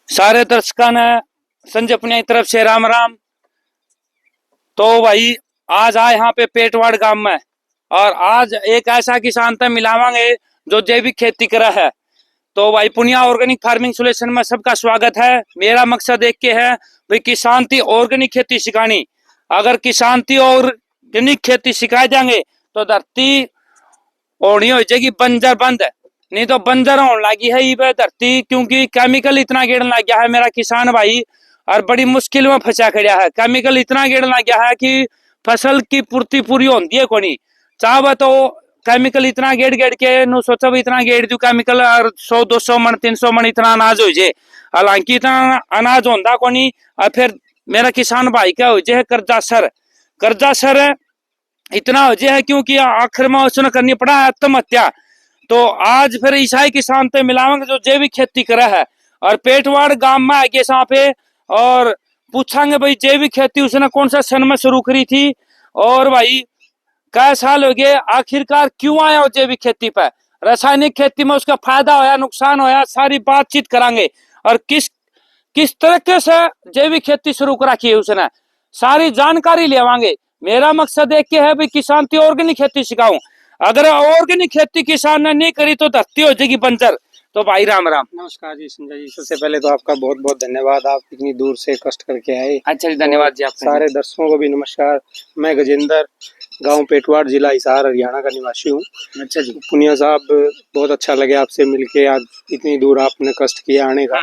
सारे दर्शकों ने संजय पुनिया की तरफ से राम राम। तो भाई आज आए यहाँ पे पेटवाड़ गांव में और आज एक ऐसा किसान से मिलावांगे जो जैविक खेती करा है। तो भाई पुनिया ऑर्गेनिक फार्मिंग सोल्यूशन में सबका स्वागत है। मेरा मकसद एक के है भाई किसान थी ऑर्गेनिक खेती सिखानी। अगर किसान थी ऑर्गेनिक खेती सिखाए जाएंगे तो धरती होनी हो जाएगी बंजर बंद, नहीं तो बंजर होने लगी है ये धरती, क्योंकि केमिकल इतना गिरने लग गया है मेरा किसान भाई, और बड़ी मुश्किल में फंसा खड़ा है। केमिकल इतना गिरने लग गया है कि फसल की पूर्ति पूरी होती है कोनी। चाहे तो केमिकल इतना गेड़ के नु सोचा भी इतना गेड़ दू केमिकल और 100-200 मन 300 मन इतना अनाज हो जाए, हालांकि इतना अनाज होता कोनी। और फिर मेरा किसान भाई क्या हो जाए कर्जा सर इतना हो जाए है, क्योंकि आखिर में उसने करनी पड़ा आत्महत्या। तो आज फिर ईसाई किसान पे मिलावेंगे जो जैविक खेती करा है और पेटवाड़ गांव में आगे यहाँ पे और पूछांगे भाई जैविक खेती उसने कौन सा सन में शुरू करी थी और भाई कई साल हो गए, आखिरकार क्यों आया हो जैविक खेती पर, रासायनिक खेती में उसका फायदा होया नुकसान होया, सारी बातचीत करांगे। और किस तरीके से जैविक खेती शुरू करा की है उसने, सारी जानकारी लेवांगे। मेरा मकसद एक है भाई किसान की ऑर्गेनिक खेती सिखाऊं। अगर ऑर्गेनिक खेती किसान ने नहीं करी तो धरती हो जाएगी बंजर। तो भाई राम राम। नमस्कार जी संजय जी, सबसे पहले तो आपका बहुत बहुत धन्यवाद, आप इतनी दूर से कष्ट करके आए। अच्छा जी, धन्यवाद जी आपका। सारे दर्शकों को भी नमस्कार। मैं गजेंद्र, गांव पेटवाड़, जिला हिसार, हरियाणा का निवासी हूँ। अच्छा जी। पुनिया साहब, बहुत अच्छा लगे आपसे मिलके, आज इतनी दूर आपने कष्ट किया आने का।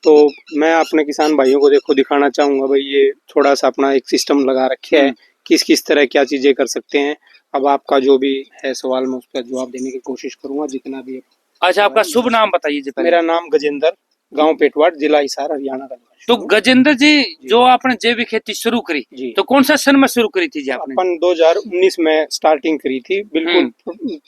तो मैं अपने किसान भाइयों को देखो दिखाना चाहूंगा भाई, ये थोड़ा सा अपना एक सिस्टम लगा रखे है, किस किस तरह क्या चीजें कर सकते हैं। अब आपका जो भी है सवाल मैं उसका जवाब देने की कोशिश करूंगा जितना भी। अच्छा, आपका शुभ नाम बताइए जी पहले। मेरा नाम गजेंद्र, गांव पेटवाड़, जिला हिसार, हरियाणा का। तो गजेंद्र जी, जो आपने जैविक खेती शुरू करी तो कौन सा सन में शुरू करी थी जी आपने? अपन 2019 में स्टार्टिंग करी थी, बिल्कुल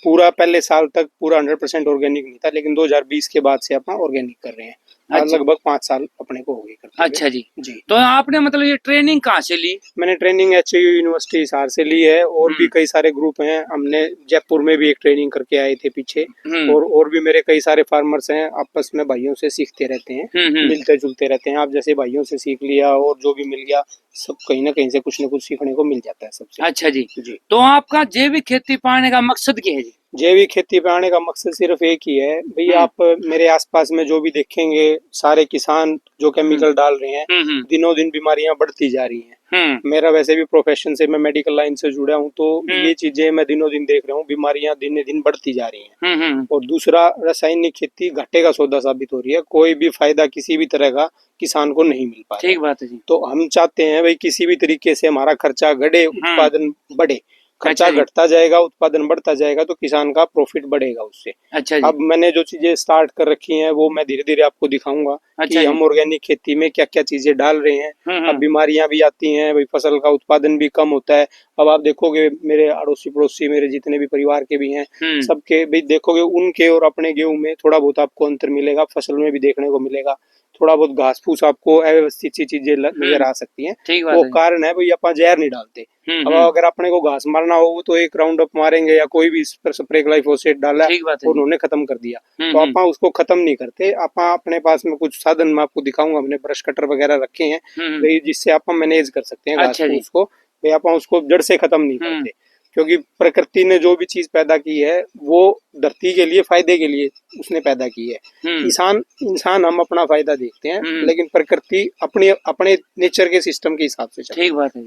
पूरा पहले साल तक पूरा 100% ऑर्गेनिक नहीं था, लेकिन 2020 के बाद से अपना ऑर्गेनिक कर रहे हैं। अच्छा। लगभग 5 साल अपने को हो गए करते। अच्छा जी। तो आपने मतलब ये ट्रेनिंग कहाँ से ली? मैंने ट्रेनिंग HU यूनिवर्सिटी हिसार से ली है, और भी कई सारे ग्रुप हैं। हमने जयपुर में भी एक ट्रेनिंग करके आए थे पीछे, और भी मेरे कई सारे फार्मर्स हैं, आपस में भाइयों से सीखते रहते हैं, मिलते जुलते रहते हैं। आप जैसे भाइयों से सीख लिया और जो भी मिल गया, सब कहीं ना कहीं से कुछ न कुछ सीखने को मिल जाता है सबसे। अच्छा जी। तो आपका जैविक खेती पाने का मकसद क्या है जी? जैविक खेती पे आने का मकसद सिर्फ एक ही है भाई, आप मेरे आसपास में जो भी देखेंगे सारे किसान जो केमिकल डाल रहे हैं, दिनों दिन बीमारियां बढ़ती जा रही हैं। मेरा वैसे भी प्रोफेशन से मैं मेडिकल लाइन से जुड़ा हूं, तो ये चीजें मैं दिनों दिन देख रहा हूँ, बीमारियां दिन दिन बढ़ती जा रही हैं। और दूसरा, रासायनिक खेती घाटे का सौदा साबित हो रही है, कोई भी फायदा किसी भी तरह का किसान को नहीं मिल पा रहा। ठीक बात है जी। तो हम चाहते हैं भाई किसी भी तरीके से हमारा खर्चा घटे, उत्पादन बढ़े। खर्चा घटता जाएगा, उत्पादन बढ़ता जाएगा, तो किसान का प्रॉफिट बढ़ेगा उससे। अच्छा जी। अब मैंने जो चीजें स्टार्ट कर रखी हैं वो मैं धीरे धीरे आपको दिखाऊंगा कि हम ऑर्गेनिक खेती में क्या क्या चीजें डाल रहे हैं। अब बीमारियां भी आती हैं भाई, फसल का उत्पादन भी कम होता है। अब आप देखोगे मेरे अड़ोसी पड़ोसी, मेरे जितने भी परिवार के भी हैं, सबके भी देखोगे उनके और अपने गेहूं में थोड़ा बहुत आपको अंतर मिलेगा, फसल में भी देखने को मिलेगा। थोड़ा बहुत घास फूस आपको अव्यवस्थित सी चीजें नजर आ सकती हैं। वो कारण है भाई, अपन जहर नहीं डालते। अब अगर अपने को घास मारना हो तो एक राउंड अप मारेंगे या कोई भी स्प्रे ग्लाइफोसेट डाला और उन्होंने खत्म कर दिया, तो अपन उसको खत्म नहीं करते। अपन अपने पास में कुछ साधन मैं आपको दिखाऊंगा, हमने ब्रश कटर वगैरह रखे हैं भाई, जिससे अपन मैनेज कर सकते हैं घास फूस को। भाई अपन उसको जड़ से खत्म नहीं करते, क्योंकि प्रकृति ने जो भी चीज पैदा की है वो धरती के लिए फायदे के लिए उसने पैदा की है। इंसान हम अपना फायदा देखते हैं, लेकिन प्रकृति अपने नेचर के सिस्टम के हिसाब से चलती है। ठीक बात है।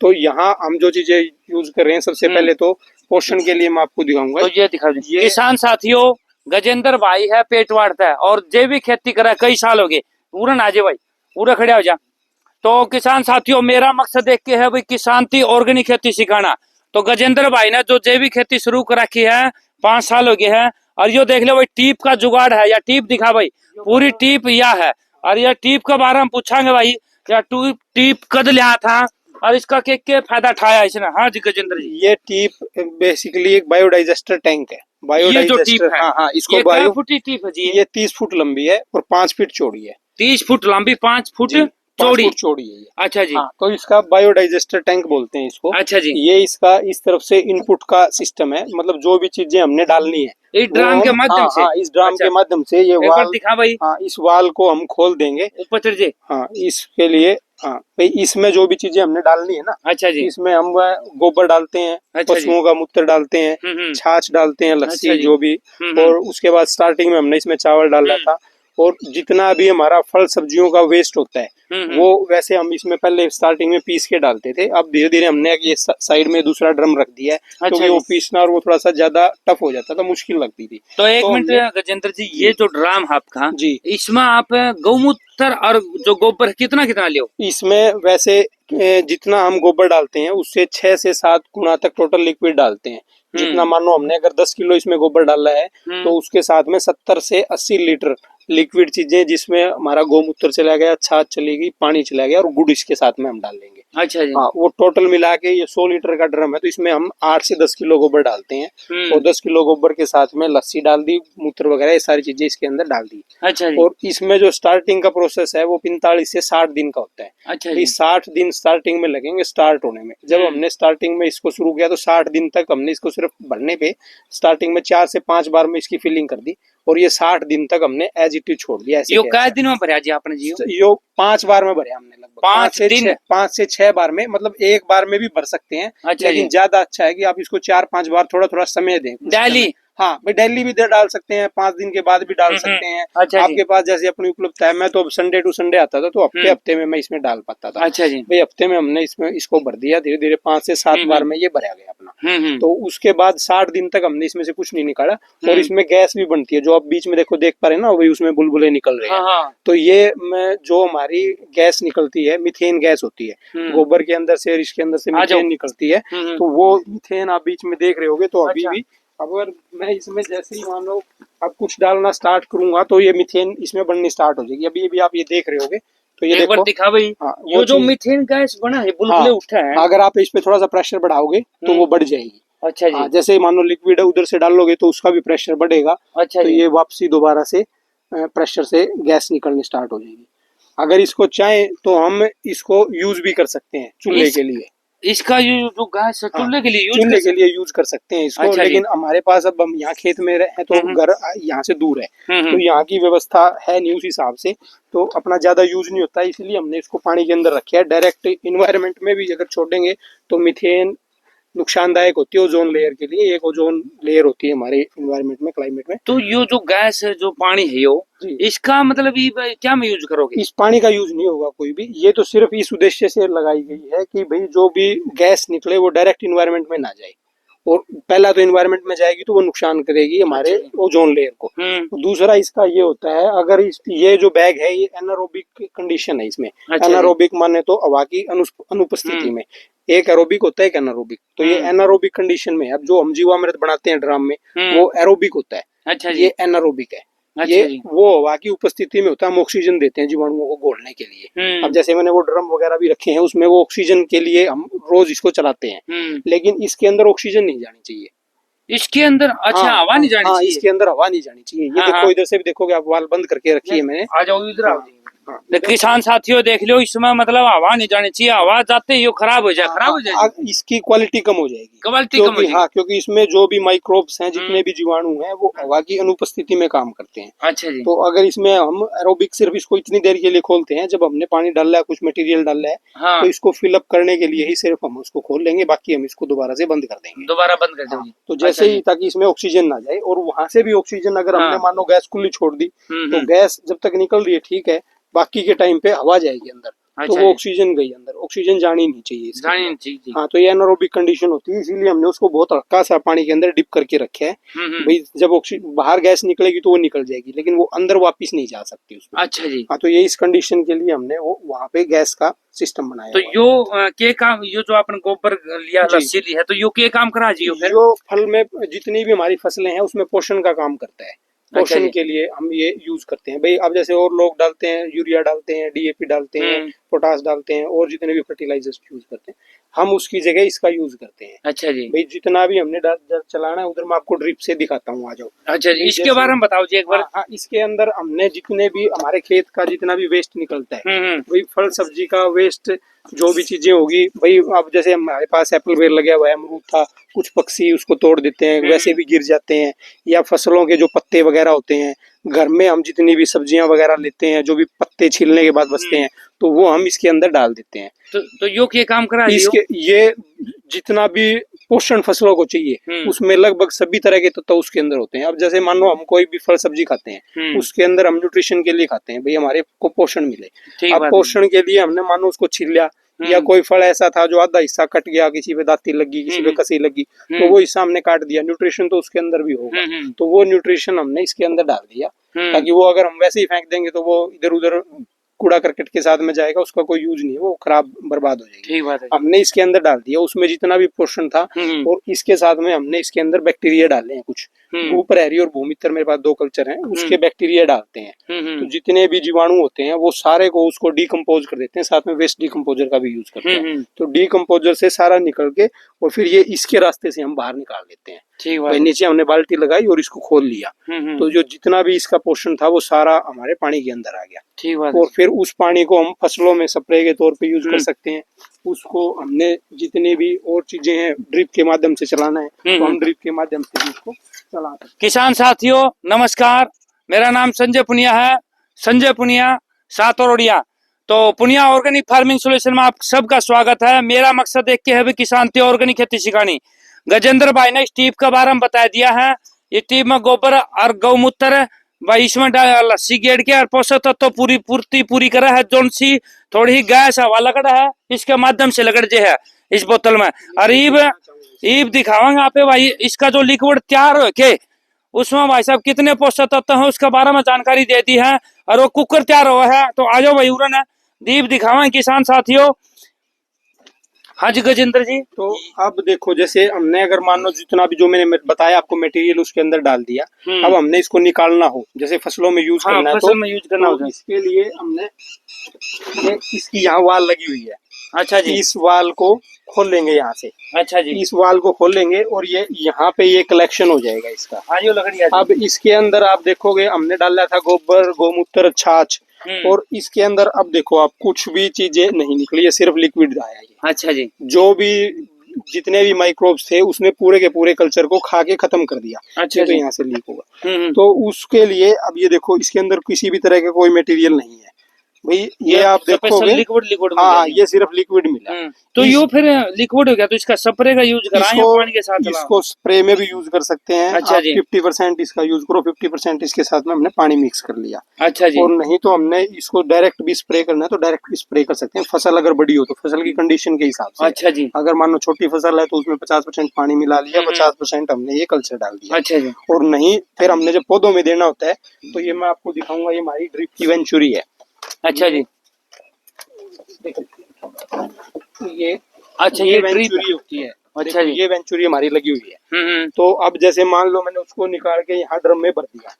तो यहाँ हम जो चीजें यूज कर रहे हैं, सबसे पहले तो पोषण के लिए मैं आपको दिखाऊंगा। तो ये दिखा दीजिए। किसान साथियों, गजेंद्र भाई है पेटवाड़ है और जैविक खेती करा कई साल हो गए। पूरा नाजे भाई, पूरा खड़े हो जा। तो किसान साथियों, मेरा मकसद एक है भाई किसान की ऑर्गेनिक खेती सिखाना। तो गजेंद्र भाई ने जो जैविक खेती शुरू कर रखी है 5 साल हो गए हैं, और यो देख लो भाई टीप का जुगाड़ है, या टीप दिखा भाई, पूरी टीप यह है। और यह टीप के बारे में पूछांगे भाई, क्या टीप कद लिया था और इसका क्या फायदा उठाया इसने? हाँ जी गजेंद्र जी। ये टीप बेसिकली एक बायोडाइजेस्टर टैंक है। बायोडाइजेस्टर, हाँ, इसको ये फुटी टीप है जी? ये 30 फुट लंबी है और 5 फीट चौड़ी है। 30 फुट लंबी, 5 फुट चौड़ी चौड़ी है ये। अच्छा जी। हाँ, तो इसका बायोडाइजेस्टर टैंक बोलते हैं इसको। अच्छा जी। ये इसका इस तरफ से इनपुट का सिस्टम है, मतलब जो भी चीजें हमने डालनी है इस ड्राम के माध्यम से। हाँ, इस ड्राम अच्छा, के माध्यम से ये एक बार वाल, दिखा भाई। हाँ, इस वाल को हम खोल देंगे ऊपर चढ़ जे। हाँ, इसके लिए। हाँ भाई, इसमें जो भी चीजें हमने डालनी है ना, अच्छा जी। इसमें हम गोबर डालते हैं, अच्छा जी। पशुओं का मूत्र डालते हैं, छाछ डालते हैं, लस्सी अच्छा जी। जो भी। और उसके बाद स्टार्टिंग में हमने इसमें चावल डाला था। और जितना भी हमारा फल सब्जियों का वेस्ट होता है वो वैसे हम इसमें पहले स्टार्टिंग में पीस के डालते थे। अब धीरे धीरे हमने ये साइड में दूसरा ड्रम रख दिया है, अच्छा क्योंकि वो जी। पीसना और वो थोड़ा सा ज्यादा टफ हो जाता था, मुश्किल लगती थी। तो एक तो मिनट गजेंद्र जी, ये जो ड्राम आपका जी, इसमें आप गौमूत्र और जो गोबर कितना कितना लियो? इसमें वैसे जितना हम गोबर डालते हैं उससे 6 से 7 गुना तक टोटल लिक्विड डालते हैं। जितना मान लो हमने अगर 10 किलो इसमें गोबर डाला है तो उसके साथ में 70 से 80 लीटर लिक्विड चीजें, जिसमें हमारा गोमूत्र चला गया, छाछ चलेगी, पानी चला गया और गुड़ इसके साथ में हम डाल देंगे। अच्छा जी। हाँ, वो टोटल मिला के ये 100 लीटर का ड्रम है, तो इसमें हम 8 से 10 किलो गोबर डालते हैं। और 10 किलो गोबर के साथ में लस्सी डाल दी, मूत्र वगैरह ये सारी चीजें इसके अंदर डाल दी। अच्छा जी। और इसमें जो स्टार्टिंग का प्रोसेस है वो 45 से 60 दिन का होता है। अच्छा जी। 60 दिन स्टार्टिंग में लगेंगे स्टार्ट होने में। जब हमने स्टार्टिंग में इसको शुरू किया तो 60 दिन तक हमने इसको सिर्फ भरने पे स्टार्टिंग में 4 से 5 बार में इसकी फिलिंग कर दी। और ये 60 दिन तक हमने एज इट इज छोड़ दिया। यो कै दिन में भरया जी आपने जी? यो 5 बार में भरे हमने, लगभग 5 से 6 बार में, मतलब एक बार में भी भर सकते हैं। अच्छा, लेकिन ज्यादा अच्छा है कि आप इसको 4-5 बार थोड़ा थोड़ा समय दें डेली। हाँ भाई, डेली भी डाल सकते हैं, 5 दिन के बाद भी डाल सकते हैं। अच्छा आपके पास जैसे अपनी उपलब्धता है। मैं तो संडे टू संडे आता था तो हफ्ते हफ्ते में मैं इसमें डाल पाता था। अच्छा जी। भाई हफ्ते में हमने इसमें इसको भर दिया, धीरे धीरे 5 से 7 बार में ये भरा गया अपना। तो उसके बाद 60 दिन तक हमने इसमें से कुछ नहीं निकाला। और इसमें गैस भी बनती है, जो आप बीच में देखो देख पा रहे हैं ना, वही उसमें बुलबुले निकल रहे हैं। तो ये में जो हमारी गैस निकलती है, मिथेन गैस होती है, गोबर के अंदर से, इसके अंदर से मिथेन निकलती है। तो वो मिथेन आप बीच में देख रहे होगे। तो अभी भी अगर मैं इसमें जैसे ही मान लो अब कुछ डालना स्टार्ट करूंगा तो ये मिथेन इसमें बननी स्टार्ट हो जाएगी। अभी भी आप ये देख रहे होगे तो ये देखो दिखा भाई। हाँ, ये जो मिथेन गैस बना है, बुलबुले उठा है। अगर आप इस पे थोड़ा सा प्रेशर बढ़ाओगे तो वो बढ़ जाएगी। अच्छा जी। जैसे ही मान लो लिक्विड है उधर से डालोगे तो उसका भी प्रेशर बढ़ेगा। अच्छा तो ये वापसी दोबारा से प्रेशर से गैस निकलनी स्टार्ट हो जाएगी। अगर इसको चाहें तो हम इसको यूज भी कर सकते हैं चूल्हे के लिए। इसका जो गैस है चूल्हे के लिए यूज कर सकते हैं इसको। अच्छा लेकिन हमारे पास अब हम यहाँ खेत में हैं तो घर यहाँ से दूर है, तो यहाँ की व्यवस्था है नहीं उस हिसाब से, तो अपना ज्यादा यूज नहीं होता। इसलिए हमने इसको पानी के अंदर रखा है। डायरेक्ट इन्वायरमेंट में भी अगर छोड़ेंगे तो मिथेन नुकसानदायक होती है ओजोन लेयर के लिए। एक ओजोन लेयर होती है हमारे इन्वायरमेंट में, क्लाइमेट में। तो ये जो गैस है, जो पानी है, यो इसका मतलब ये क्या में यूज करोगे? इस पानी का यूज नहीं होगा कोई भी। ये तो सिर्फ इस उद्देश्य से लगाई गई है कि भाई जो भी गैस निकले वो डायरेक्ट इन्वायरमेंट में ना जाए। और पहला तो इन्वायरमेट में जाएगी तो वो नुकसान करेगी हमारे ओजोन लेयर को। दूसरा इसका ये होता है, अगर ये जो बैग है ये एनारोबिक कंडीशन है इसमें। एनारोबिक माने तो हवा की अनुपस्थिति में। एक एरोबिक होता है, एक एनारोबिक। तो ये एनारोबिक कंडीशन में, अब जो हम जीवामृत बनाते हैं ड्राम में वो एरोबिक होता है। अच्छा ये एनारोबिक है। ये वो हवा की उपस्थिति में होता है। हम ऑक्सीजन देते हैं जीवाणुओं को घोलने के लिए। अब जैसे मैंने वो ड्रम वगैरह भी रखे हैं उसमें वो ऑक्सीजन के लिए हम रोज इसको चलाते हैं। लेकिन इसके अंदर ऑक्सीजन नहीं जानी चाहिए। इसके अंदर अच्छा हवा नहीं जानी चाहिए। इसके अंदर हवा नहीं जानी चाहिए। ये देखो इधर से भी देखोगे आप, वाल बंद करके रखी है मैंने। आ जाओ इधर आओ। किसान साथियों देख लो, इसमें मतलब हवा नहीं जानी चाहिए। हवा जाते ही खराब हो जाए, इसकी क्वालिटी कम हो जाएगी। क्योंकि इसमें जो भी माइक्रोब्स हैं, जितने भी जीवाणु हैं, वो हवा की अनुपस्थिति में काम करते हैं। अच्छा जी। तो अगर इसमें हम एरोबिक सिर्फ इसको इतनी देर के लिए खोलते हैं, जब हमने पानी डाला है, कुछ मटेरियल डाला है, तो इसको फिलअप करने के लिए ही सिर्फ हम उसको खोल लेंगे, बाकी हम इसको दोबारा से बंद कर देंगे। तो जैसे ही, ताकि इसमें ऑक्सीजन ना जाए। और वहां से भी ऑक्सीजन अगर हमने मानो गैस खुली छोड़ दी तो गैस जब तक निकल रही है ठीक है, बाकी के टाइम पे हवा जाएगी अंदर। तो वो ऑक्सीजन गई अंदर, ऑक्सीजन जानी नहीं चाहिए। हाँ, तो ये एनारोबिक कंडीशन होती है। इसीलिए हमने उसको बहुत हल्का सा पानी के अंदर डिप करके रखे है। भाई जब बाहर गैस निकलेगी तो वो निकल जाएगी, लेकिन वो अंदर वापस नहीं जा सकती उसमें। अच्छा जी। हाँ, तो ये इस कंडीशन के लिए हमने वो वहाँ पे गैस का सिस्टम बनाया। तो यो के काम, यो जो आपने गोबर लिया, लस्सी ली है, तो यो के काम करा जी? जो फल में जितनी भी हमारी फसलें हैं उसमें पोषण का काम करता है। पोषण के लिए हम ये यूज करते हैं। भाई अब जैसे और लोग डालते हैं, यूरिया डालते हैं, डीएपी डालते हैं, पोटास डालते हैं और जितने भी फर्टिलाइजर्स यूज करते हैं, हम उसकी जगह इसका यूज करते हैं। अच्छा जी। भाई जितना भी हमने चलाना है उधर मैं आपको ड्रिप से दिखाता हूँ, आ जाओ। अच्छा जी, इसके बारे में बताओ जी एक बार। हाँ, इसके अंदर हमने जितने भी हमारे खेत का जितना भी वेस्ट निकलता है, भाई फल सब्जी का वेस्ट जो भी चीजें होगी, भाई अब जैसे हमारे पास एप्पल बेर लगा हुआ है, अमरूद था, कुछ पक्षी उसको तोड़ देते हैं, वैसे भी गिर जाते हैं, या फसलों के जो पत्ते वगैरह होते हैं, घर में हम जितनी भी सब्जियां वगैरह लेते हैं, जो भी पत्ते छीलने के बाद बचते हैं, तो वो हम इसके अंदर डाल देते हैं। तो यो ये काम करा इसके ये जितना भी पोषण फसलों को चाहिए उसमें लगभग सभी तरह के तत्व उसके अंदर होते हैं। अब जैसे मान लो हम कोई भी फल सब्जी खाते हैं, उसके अंदर हम न्यूट्रिशन के लिए खाते हैं, भाई हमारे को पोषण मिले। अब पोषण के लिए हमने मानो उसको छील लिया, या कोई फल ऐसा था जो आधा हिस्सा कट गया, किसी पे दांती लगी, किसी पे कसी लगी, तो वो हिस्सा हमने काट दिया, न्यूट्रिशन तो उसके अंदर भी होगा, तो वो न्यूट्रिशन हमने इसके अंदर डाल दिया, ताकि वो अगर हम वैसे ही फेंक देंगे तो वो इधर उधर कूड़ा करकट के साथ में जाएगा, उसका कोई यूज नहीं, वो खराब बर्बाद हो जाएगी। ठीक बात है। हमने इसके अंदर डाल दिया, उसमें जितना भी पोषण था, और इसके साथ में हमने इसके अंदर बैक्टीरिया डाले हैं कुछ, भूप्रहरी और भूमित्र मेरे पास 2 कल्चर हैं, उसके बैक्टीरिया डालते हैं, तो जितने भी जीवाणु होते हैं वो सारे को उसको डीकम्पोज कर देते हैं, साथ में वेस्ट डीकम्पोजर का भी यूज करते हैं, तो डीकम्पोजर से सारा निकल के और फिर ये इसके रास्ते से हम बाहर निकाल देते हैं। भाई नीचे हमने बाल्टी लगाई और इसको खोल लिया, तो जो जितना भी इसका पोषण था वो सारा हमारे पानी के अंदर आ गया। और फिर उस पानी को हम फसलों में स्प्रे के तौर पे यूज कर सकते हैं। उसको हमने जितने भी और चीजें हैं ड्रिप के माध्यम से चलाना है, तो हम ड्रिप के माध्यम से भी उसको चला सकते हैं। किसान साथियों नमस्कार, मेरा नाम संजय पुनिया है, संजय पुनिया सातोड़िया। तो पुनिया ऑर्गेनिक फार्मिंग सोल्यूशन में आप सबका स्वागत है। मेरा मकसद एक के है भी किसान थे ऑर्गेनिक खेती सिखानी। गजेंद्र भाई ने स्टीप का बारे में बता दिया है, ये टीप में गोबर और गौमूत्र भाई इसमें लस्सी गेड़ के और पोषक तत्व तो पूरी करे है, जोन सी थोड़ी ही गैस हवा लगड़ है इसके माध्यम से लगड़ जे है इस बोतल में। और ईब दिखावांगे आप भाई इसका जो लिक्विड तैयार हो के उसमें भाई साहब कितने पोषक तत्व है उसके बारे में जानकारी दे दी है, और वो कुकर तैयार हुआ है। तो आ जाओ भाई उरन है दीप दिखावाएं किसान साथियों। हाँ जी गजेंद्र जी। तो अब देखो, जैसे हमने अगर मान लो जितना भी जो मैंने बताया आपको मटेरियल उसके अंदर डाल दिया, अब हमने इसको निकालना हो, जैसे फसलों में यूज करना है, तो इसके लिए हमने इसकी यहाँ वाल लगी हुई है। अच्छा जी। इस वाल को खोल लेंगे यहाँ से। अच्छा जी। इस वाल को खोल लेंगे और ये यहाँ पे ये कलेक्शन हो जाएगा इसका। हाँ जी, लकड़ी। अब इसके अंदर आप देखोगे हमने डाला था गोबर, गौमूत्र, छाछ, और इसके अंदर अब देखो आप कुछ भी चीजें नहीं निकली, ये सिर्फ लिक्विड आया ये। अच्छा जी। जो भी जितने भी माइक्रोब्स थे उसने पूरे के पूरे कल्चर को खा के खत्म कर दिया। अच्छा, तो यहाँ से लीक होगा। तो उसके लिए अब ये देखो इसके अंदर किसी भी तरह का कोई मटेरियल नहीं है भाई, ये आप देखोगे लिक्विड। हाँ, ये सिर्फ लिक्विड मिला। तो यो फिर लिक्विड हो गया, तो इसका स्प्रे का यूज कराएं पानी के साथ? इसको स्प्रे में भी यूज कर सकते हैं। अच्छा जी। 50% इसका यूज करो, 50% इसके साथ में हमने पानी मिक्स कर लिया। अच्छा जी। और नहीं तो हमने इसको डायरेक्ट भी स्प्रे करना है तो डायरेक्ट भी स्प्रे कर सकते हैं, फसल अगर बड़ी हो तो फसल की कंडीशन के हिसाब से। अच्छा जी। अगर मान लो छोटी फसल है तो उसमें 50% पानी मिला लिया, 50% हमने ये कल्चर डाल दिया। अच्छा जी। और नहीं फिर हमने जब पौधों में देना होता है तो ये मैं आपको दिखाऊंगा, ये हमारी ड्रिप की वेंचुरी है। अच्छा जी। ये अच्छा ये वेंचुरी होती है। अच्छा जी। ये वेंचुरी हमारी लगी हुई है। तो अब जैसे मान लो मैंने उसको निकाल के यहाँ ड्रम में भर दिया।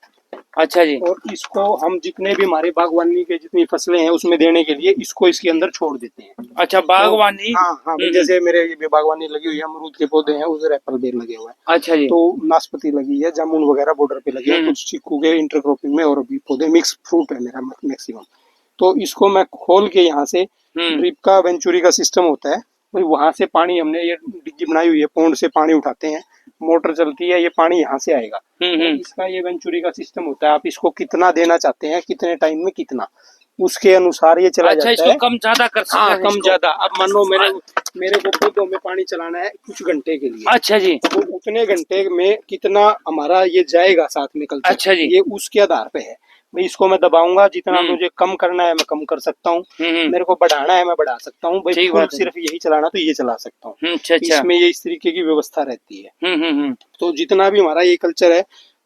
अच्छा जी। और इसको हम जितने भी हमारे बागवानी के जितनी फसलें हैं उसमें देने के लिए इसको इसके अंदर छोड़ देते हैं। अच्छा, बागवानी। तो, हाँ, जैसे मेरे ये बागवानी लगी हुई है, अमरूद के पौधे हैं, उधर एप्पल बेर लगे हुए हैं। अच्छा जी। तो नाशपाती लगी है, जामुन वगैरह बॉर्डर पे लगे हैं, कुछ चीकू के इंटरक्रॉपिंग में और भी पौधे, मिक्स फ्रूट है मेरा मैक्सिमम। तो इसको मैं खोल के यहाँ से ड्रिप का वेंचुरी का सिस्टम होता है, वहां से पानी हमने ये डिग्गी बनाई हुई है, पौंड से पानी उठाते हैं, मोटर चलती है, ये पानी यहाँ से आएगा। तो इसका ये वेंचुरी का सिस्टम होता है, आप इसको कितना देना चाहते हैं, कितने टाइम में कितना, उसके अनुसार ये चला जाता है। इसको कम ज्यादा कर सकते हैं? हाँ, कम ज्यादा। अब मान लो मेरे को पौधों में पानी चलाना है कुछ घंटे के लिए। अच्छा जी। तो उतने घंटे में कितना हमारा ये जाएगा साथ में कल्चर। अच्छा जी। ये उसके आधार पे है, मैं इसको मैं दबाऊंगा, जितना मुझे कम करना है मैं कम कर सकता हूँ, मेरे को बढ़ाना है मैं बढ़ा सकता हूँ भाई, सिर्फ यही चलाना तो ये चला सकता हूँ। इसमें ये इस तरीके की व्यवस्था रहती है। तो जितना भी हमारा ये कल्चर है,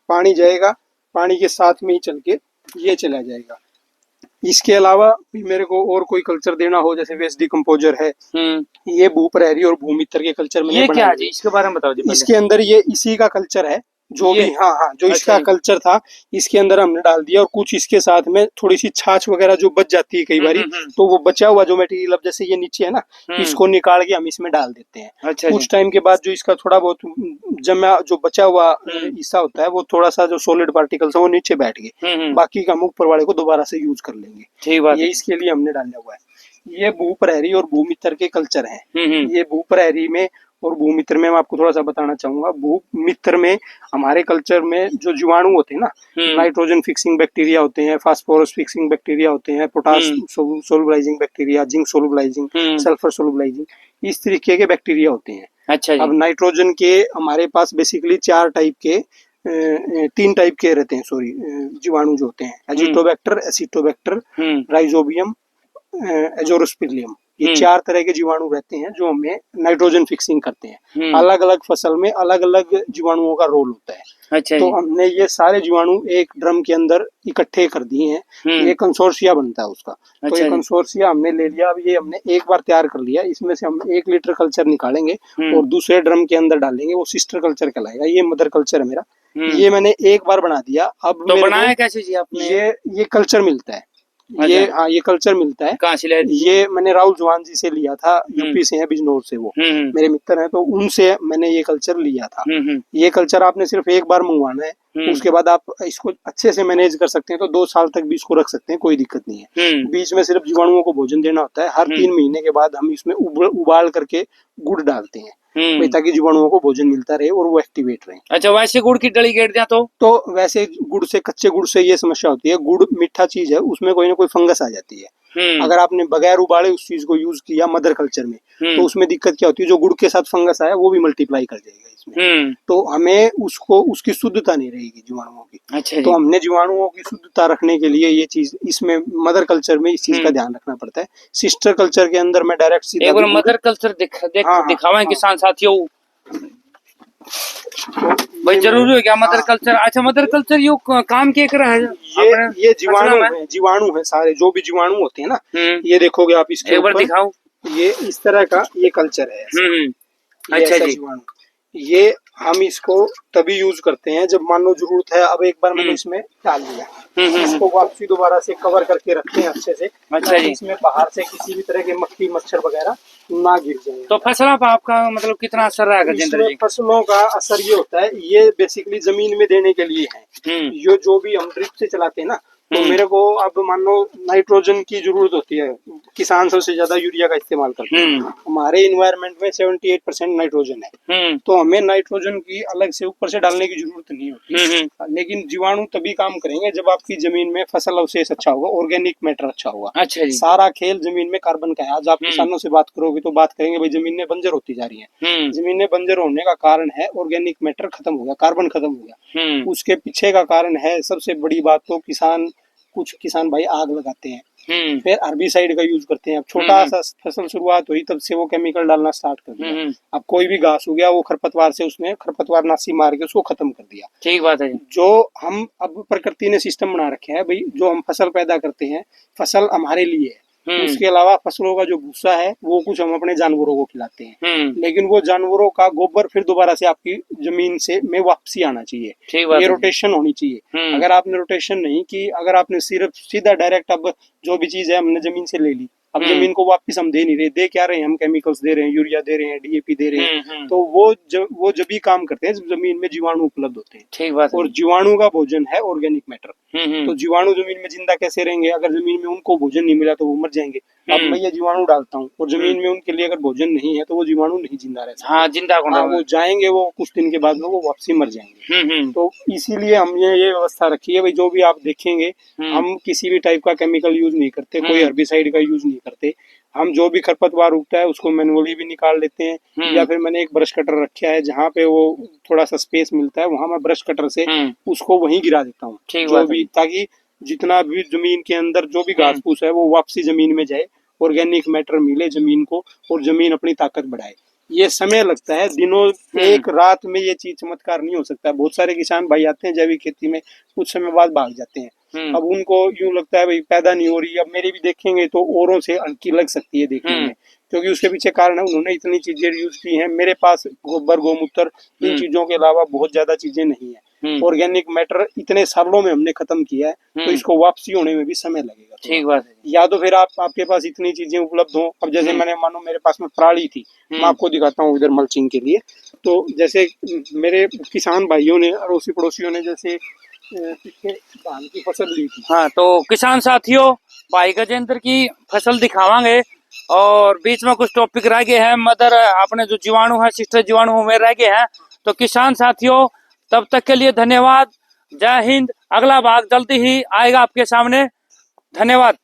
पानी जाएगा, पानी के साथ में ही चल के ये चला जाएगा। इसके अलावा भी मेरे को और कोई कल्चर देना हो, जैसे वेस्ट डिकम्पोजर है, ये भूप्रहरी और भूमित्र के कल्चर में। ये क्या है जी, इसके बारे में बताओ जी। इसके अंदर ये इसी का कल्चर है, जो भी, हाँ हाँ, जो इसका कल्चर था इसके अंदर हमने डाल दिया, और कुछ इसके साथ में थोड़ी सी छाछ वगैरह जो बच जाती है कई बारी, तो वो बचा हुआ जो मटेरियल, अब जैसे ये नीचे है ना, इसको निकाल के हम इसमें डाल देते हैं। कुछ टाइम के बाद जो इसका थोड़ा बहुत जमा, जो बचा हुआ हिस्सा होता है, वो थोड़ा सा जो सॉलिड पार्टिकल्स है वो नीचे बैठ गए, बाकी का हम ऊपर वाले को दोबारा से यूज कर लेंगे। ये इसके लिए हमने डाला हुआ है। ये भूप्रहरी और भूमित्र के कल्चर हैं। ये भूप्रहरी में और भूमित्र में मैं आपको थोड़ा सा बताना चाहूंगा। भूमित्र में हमारे कल्चर में जो जीवाणु होते हैं ना, नाइट्रोजन फिक्सिंग बैक्टीरिया होते हैं, फास्फोरस फिक्सिंग बैक्टीरिया होते हैं, potash solubilising bacteria, zinc solubilising, sulphur solubilising, इस तरीके के बैक्टीरिया होते हैं। अच्छा जी। अब नाइट्रोजन के हमारे पास बेसिकली 3 टाइप के रहते हैं, सॉरी, जीवाणु जो होते हैं, एजिटोबैक्टर, एसिटोबैक्टर, राइजोबियम, एजोरोस्पिलियम, ये 4 तरह के जीवाणु रहते हैं जो हमें नाइट्रोजन फिक्सिंग करते हैं। अलग अलग फसल में अलग अलग जीवाणुओं का रोल होता है। अच्छा, तो हमने ये सारे जीवाणु एक ड्रम के अंदर इकट्ठे कर दिए हैं। ये कंसोर्शिया बनता है उसका। तो ये कंसोर्शिया हमने ले लिया। अब ये हमने एक बार तैयार कर लिया, इसमें से हम 1 लीटर कल्चर निकालेंगे और दूसरे ड्रम के अंदर डालेंगे, वो सिस्टर कल्चर कहलाएगा। ये मदर कल्चर है मेरा। ये मैंने एक बार बना दिया। अब तो बनाया कैसे जी आपने? ये कल्चर मिलता है। ये हाँ, ये कल्चर मिलता है। कहाँ से लिया? ये मैंने राहुल चौहान जी से लिया था, यूपी से है, बिजनौर से, वो मेरे मित्र हैं, तो उनसे मैंने ये कल्चर लिया था। ये कल्चर आपने सिर्फ एक बार मंगवाना है, उसके बाद आप इसको अच्छे से मैनेज कर सकते हैं, तो 2 साल तक भी इसको रख सकते हैं, कोई दिक्कत नहीं है। बीच में सिर्फ जीवाणुओं को भोजन देना होता है। हर 3 महीने के बाद हम इसमें उबाल करके गुड़ डालते हैं, ताकि जीवाणुओं को भोजन मिलता रहे और वो एक्टिवेट रहे। अच्छा, वैसे गुड़ की डली गेट दिया तो वैसे गुड़ से, कच्चे गुड़ से ये समस्या होती है, गुड़ मीठा चीज है, उसमें कोई ना कोई फंगस आ जाती है। अगर आपने बगैर उबाले उस चीज को यूज किया मदर कल्चर में, तो उसमें दिक्कत क्या होती है, जो गुड़ के साथ फंगस आया वो भी मल्टीप्लाई कर जाएगा इसमें। तो हमें उसकी शुद्धता नहीं रहेगी जीवाणुओं की। अच्छा, तो हमने जीवाणुओं की शुद्धता रखने के लिए ये चीज इसमें मदर कल्चर में इस चीज का ध्यान रखना पड़ता है। सिस्टर कल्चर के अंदर मैं डायरेक्ट सीधा एक बार मदर कल्चर दिखावा किसान साथियों। भाई जरूरी है क्या मदर कल्चर? अच्छा, मदर कल्चर यो काम क्या कर रहा है? ये जीवाणु है सारे, जो भी जीवाणु होते हैं ना, ये देखोगे आप इसके ऊपर, दिखाओ, ये इस तरह का ये कल्चर है। अच्छा जी। जीवाणु ये हम इसको तभी यूज करते हैं जब मान लो जरूरत है। अब एक बार मैंने इसमें डाल दिया, इसको वापसी दोबारा से कवर करके रखते हैं अच्छे से। अच्छा जी। इसमें बाहर से किसी भी तरह के मक्खी मच्छर वगैरह ना गिर जाए। तो फसलों पर आपका मतलब कितना असर रहेगा? इसमें फसलों का असर ये होता है, ये बेसिकली जमीन में देने के लिए है। ये जो भी हम ड्रिप से चलाते हैं ना, तो मेरे को अब मान लो नाइट्रोजन की जरूरत होती है, किसान सबसे ज्यादा यूरिया का इस्तेमाल करते हैं। हमारे इन्वायरमेंट में 78% नाइट्रोजन है, तो हमें नाइट्रोजन की अलग से ऊपर से डालने की जरूरत नहीं होती। लेकिन जीवाणु तभी काम करेंगे जब आपकी जमीन में फसल अवशेष अच्छा होगा, ऑर्गेनिक मैटर अच्छा होगा। अच्छा जी। सारा खेल जमीन में कार्बन का है। आज आप किसानों से बात करोगे तो बात करेंगे भाई जमीनें बंजर होती जा रही है। जमीनें बंजर होने का कारण है ऑर्गेनिक मैटर खत्म हो गया, कार्बन खत्म हो गया। उसके पीछे का कारण है सबसे बड़ी बात, तो कुछ किसान भाई आग लगाते हैं, फिर हर्बिसाइड का यूज करते हैं। अब छोटा सा फसल शुरुआत हुई तब से वो केमिकल डालना स्टार्ट कर दिया। अब कोई भी घास हो गया, वो खरपतवार से उसने खरपतवार नाशी मार के उसको खत्म कर दिया। ठीक बात है। जो हम अब प्रकृति ने सिस्टम बना रखे है भाई, जो हम फसल पैदा करते हैं, फसल हमारे लिए है। उसके अलावा फसलों का जो भूसा है वो कुछ हम अपने जानवरों को खिलाते हैं, लेकिन वो जानवरों का गोबर फिर दोबारा से आपकी जमीन से में वापसी आना चाहिए। ये रोटेशन होनी चाहिए। अगर आपने रोटेशन नहीं की, अगर आपने सिर्फ सीधा डायरेक्ट अब जो भी चीज है हमने जमीन से ले ली, अब जमीन को वापस हम दे नहीं रहे, दे क्या रहे हैं हम? केमिकल्स दे रहे हैं, यूरिया दे रहे हैं, डीएपी दे रहे हैं। तो वो जब भी काम करते हैं जब जमीन में जीवाणु उपलब्ध होते हैं। ठीक बात है। और जीवाणु का भोजन है ऑर्गेनिक मैटर। तो जीवाणु जमीन में जिंदा कैसे रहेंगे? अगर जमीन में उनको भोजन नहीं मिला तो वो मर जाएंगे। अब मैं ये जीवाणु डालता हूँ और जमीन में उनके लिए अगर भोजन नहीं है तो वो जीवाणु नहीं जिंदा रह सकते। हाँ, जिंदा वो जाएंगे, वो कुछ दिन के बाद में वो वापसी मर जाएंगे। तो इसीलिए हमने ये व्यवस्था रखी है भाई, जो भी आप देखेंगे हम किसी भी टाइप का केमिकल यूज नहीं करते, कोई हर्बिसाइड का यूज नहीं करते। हम जो भी खरपतवार उगता है उसको मैनुअली भी निकाल लेते हैं, या फिर मैंने एक ब्रश कटर रखा है जहाँ पे वो थोड़ा सा स्पेस मिलता है, वहां मैं ब्रश कटर से उसको वहीं गिरा देता हूँ, जो भी, ताकि जितना भी जमीन के अंदर जो भी घास फूस है वो वापसी जमीन में जाए, ऑर्गेनिक मैटर मिले जमीन को और जमीन अपनी ताकत बढ़ाए। ये समय लगता है, दिनों एक रात में ये चीज चमत्कार नहीं हो सकता। बहुत सारे किसान भाई आते हैं जैविक खेती में, कुछ समय बाद भाग जाते हैं। अब उनको यूं लगता है भाई पैदा नहीं हो रही। अब मेरे भी देखेंगे तो औरों से हल्की लग सकती है देखने में, क्योंकि उसके पीछे कारण है उन्होंने इतनी चीजें यूज की हैं। मेरे पास गोबर गोमूत्र इन चीजों के अलावा बहुत ज्यादा चीजें नहीं है। ऑर्गेनिक मैटर इतने सालों में हमने खत्म किया है, तो इसको वापसी होने में भी समय लगेगा। ठीक बात है। या तो फिर आपके पास इतनी चीजें उपलब्ध हो। अब जैसे मैंने मानो मेरे पास में पराली थी, मैं आपको दिखाता हूँ इधर मल्चिंग के लिए। तो जैसे मेरे किसान भाइयों ने, अड़ोसी पड़ोसियों ने जैसे पीछे धान की फसल ली थी। हाँ, तो किसान साथियों, भाई गजेंद्र की फसल दिखावांगे और बीच में कुछ टॉपिक रह गए हैं, मदर अपने जो जीवाणु है, सिस्टर जीवाणु में रह गए हैं। तो किसान साथियों, तब तक के लिए धन्यवाद। जय हिंद। अगला भाग जल्दी ही आएगा आपके सामने। धन्यवाद।